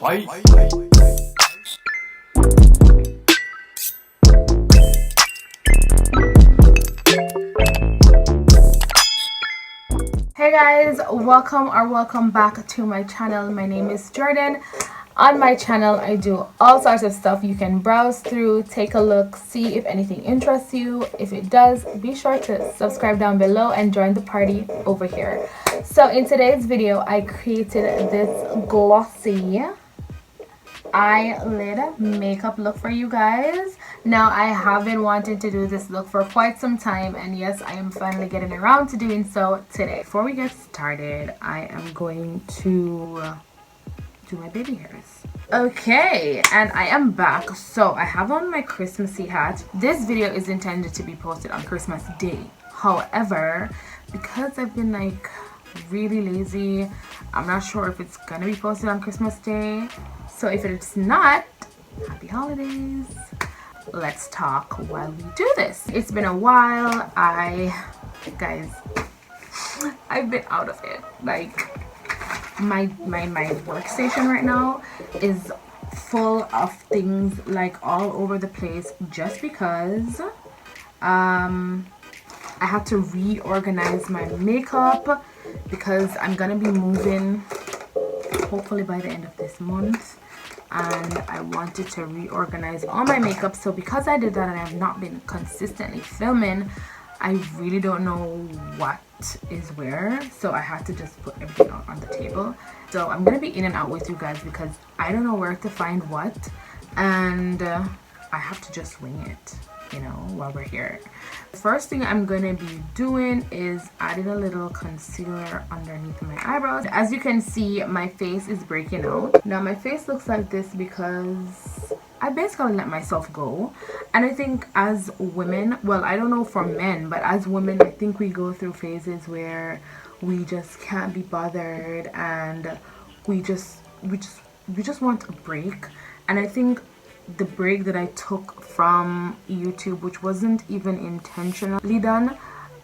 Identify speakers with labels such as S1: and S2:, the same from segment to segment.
S1: Hey guys, welcome back to my channel. My name is Jordan. On my channel I do all sorts of stuff. You can browse through, take a look, see if anything interests you. If it does, be sure to subscribe down below and join the party over here. So in today's video I created this glossy eyelid makeup look for you guys. Now I have been wanting to do this look for quite some time, and yes, I am finally getting around to doing so today. Before we get started, I am going to do my baby hairs. Okay, and I am back. So I have on my Christmassy hat. This video is intended to be posted on Christmas Day. However, because I've been like really lazy, I'm not sure if it's gonna be posted on Christmas Day. So if it's not, happy holidays. Let's talk while we do this. It's been a while. Guys, I've been out of it. Like my workstation right now is full of things like all over the place, just because I had to reorganize my makeup because I'm gonna be moving hopefully by the end of this month, and I wanted to reorganize all my makeup. So because I did that and I have not been consistently filming, I really don't know what is where, so I had to just put everything out on the table. So I'm gonna be in and out with you guys because I don't know where to find what, and I have to just wing it, you know, while we're here. The first thing I'm gonna be doing is adding a little concealer underneath my eyebrows. As you can see, my face is breaking out. Now my face looks like this because I basically let myself go. And I think as women, well, I don't know for men, but as women, I think we go through phases where we just can't be bothered, and we just want a break. And I think the break that I took from YouTube, which wasn't even intentionally done,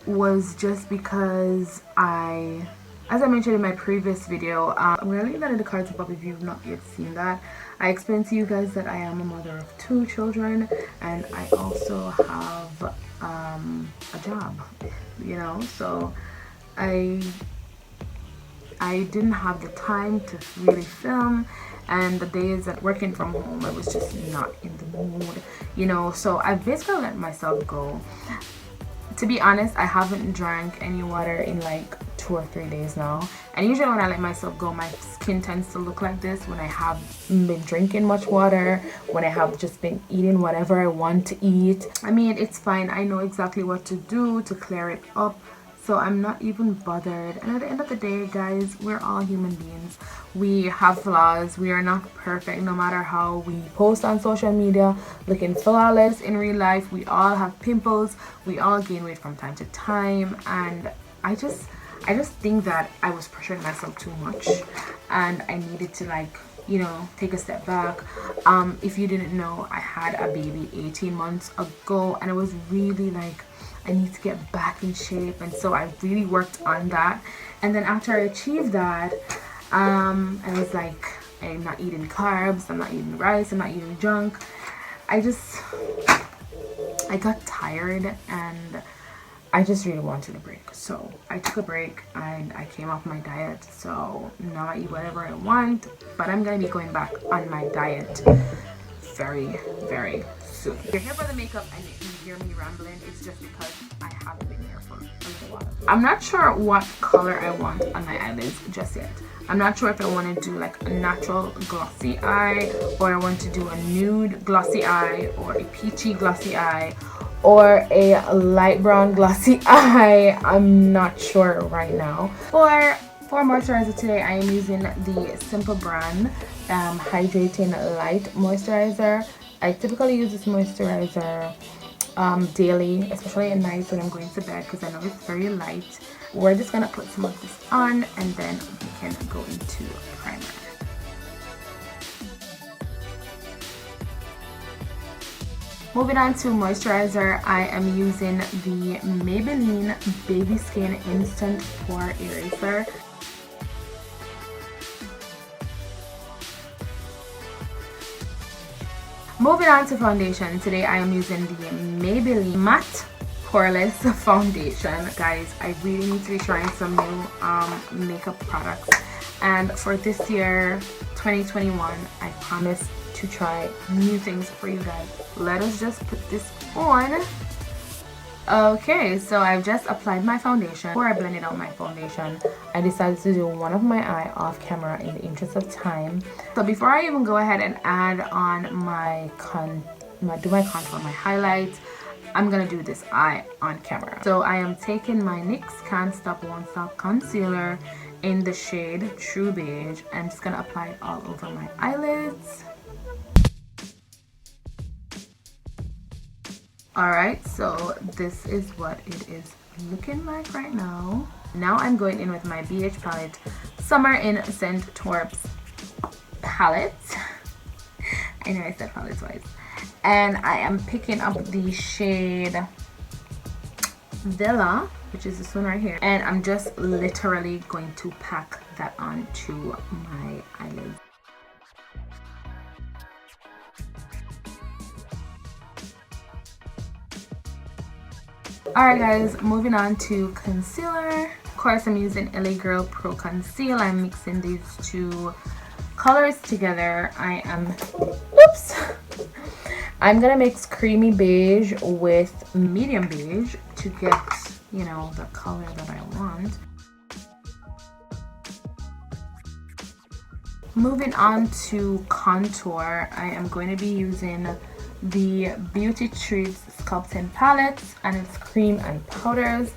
S1: was just because as I mentioned in my previous video, I'm gonna leave that in the cards above if you've not yet seen that. I explained to you guys that I am a mother of 2 children, and I also have a job, you know, so I didn't have the time to really film, and the days that working from home I was just not in the mood, you know, so I basically let myself go. To be honest, I haven't drank any water in like 2 or 3 days now, and usually when I let myself go, my skin tends to look like this when I have been drinking much water, when I have just been eating whatever I want to eat. I mean, it's fine. I know exactly what to do to clear it up, so I'm not even bothered. And at the end of the day, guys, we're all human beings. We have flaws. We are not perfect, no matter how we post on social media looking flawless. In real life, we all have pimples. We all gain weight from time to time, and I just think that I was pressuring myself too much, and I needed to, like, you know, take a step back. If you didn't know, I had a baby 18 months ago, and it was really like, I need to get back in shape, and so I really worked on that. And then after I achieved that, I was like, I'm not eating carbs, I'm not eating rice, I'm not eating junk. I got tired, and I just really wanted a break. So I took a break and I came off my diet. So now I eat whatever I want, but I'm gonna be going back on my diet very, very soon. If you're here for the makeup and you hear me rambling, it's just because I haven't been here for a little while. I'm not sure what color I want on my eyelids just yet. I'm not sure if I want to do like a natural glossy eye, or I want to do a nude glossy eye, or a peachy glossy eye, or a light brown glossy eye. I'm not sure right now. For moisturizer today, I am using the Simple brand Hydrating Light Moisturizer. I typically use this moisturizer daily, especially at night when I'm going to bed, because I know it's very light. We're just gonna put some of this on, and then we can go into primer. Moving on to moisturizer, I am using the Maybelline Baby Skin Instant Pore Eraser. Moving on to foundation. Today I am using the Maybelline Matte Poreless Foundation. Guys, I really need to be trying some new makeup products, and for this year 2021 I promise to try new things for you guys. Let us just put this on. Okay, so I've just applied my foundation. Before I blended out my foundation, I decided to do one of my eye off camera in the interest of time. So before I even go ahead and add on my contour, my highlights, I'm gonna do this eye on camera. So I am taking my NYX Can't Stop Won't Stop concealer in the shade True Beige. I'm just gonna apply it all over my eyelids. Alright, so this is what it is looking like right now. Now I'm going in with my BH palette, Summer in St. Torps palette. I know I said palette twice. And I am picking up the shade Villa, which is this one right here. And I'm just literally going to pack that onto my eyelids. Alright guys, moving on to concealer. Of course, I'm using LA Girl Pro Conceal. I'm mixing these two colors together. I'm gonna mix creamy beige with medium beige to get, you know, the color that I want. Moving on to contour, I am going to be using the Beauty Treats Sculpting Palette, and it's cream and powders.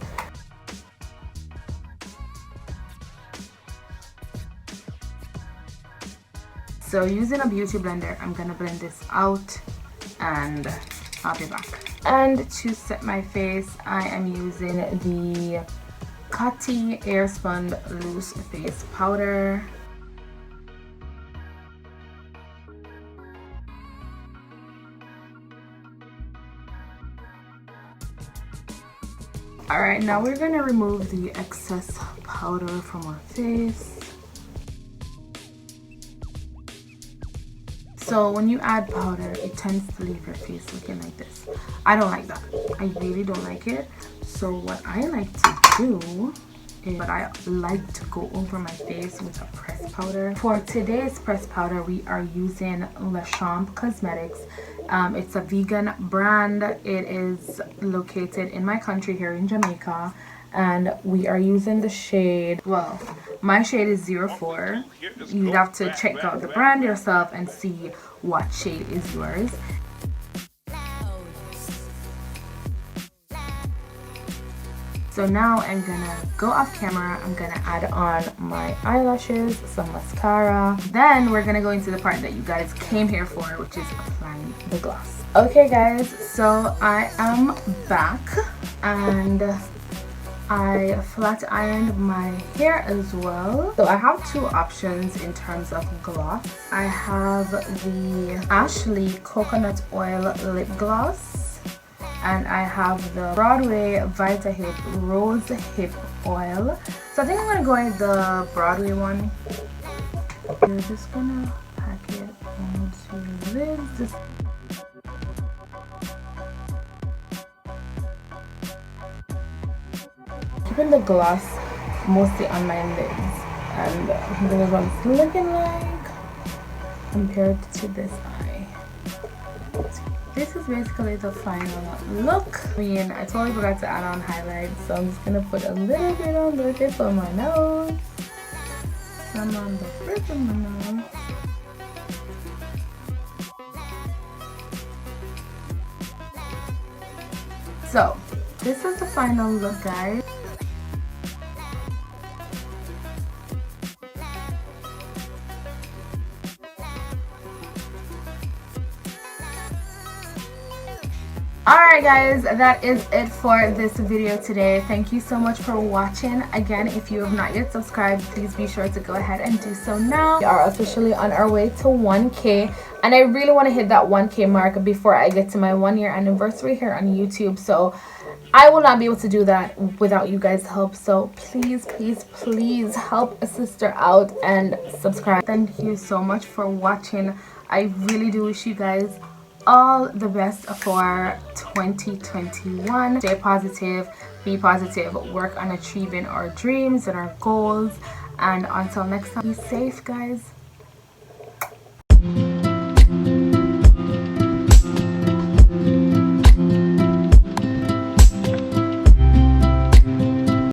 S1: So using a beauty blender, I'm gonna blend this out and I'll be back. And to set my face, I am using the Coty Airspun Loose Face Powder. Alright, now we're gonna remove the excess powder from our face. So when you add powder, it tends to leave your face looking like this. I don't like that. I really don't like it. So what I like to do is, I like to go over my face with a pressed powder. For today's pressed powder, we are using La Chambre Cosmetics. It's a vegan brand. It is located in my country here in Jamaica, and we are using the shade, well, my shade is 04. You have to check out the brand yourself and see what shade is yours. So now I'm gonna go off camera. I'm gonna add on my eyelashes, some mascara. Then we're gonna go into the part that you guys came here for, which is applying the gloss. Okay guys, so I am back and I flat ironed my hair as well. So I have two options in terms of gloss. I have the Ashley Coconut Oil Lip Gloss, and I have the Broadway Vita Hip Rose Hip Oil. So I think I'm gonna go with the Broadway one. We're just gonna pack it onto this. Keeping the gloss mostly on my lids, and this is what it's looking like compared to this eye. This is basically the final look. I mean, I totally forgot to add on highlights, so I'm just gonna put a little bit on the tip of my nose, some on the bridge of my nose. So this is the final look, guys. Alright guys, that is it for this video today. Thank you so much for watching. Again, if you have not yet subscribed, please be sure to go ahead and do so now. We are officially on our way to 1K, and I really want to hit that 1K mark before I get to my 1-year anniversary here on YouTube. So I will not be able to do that without you guys' help. So please, please, please help a sister out and subscribe. Thank you so much for watching. I really do wish you guys all the best for 2021. Stay positive, be positive, work on achieving our dreams and our goals, and until next time, be safe guys.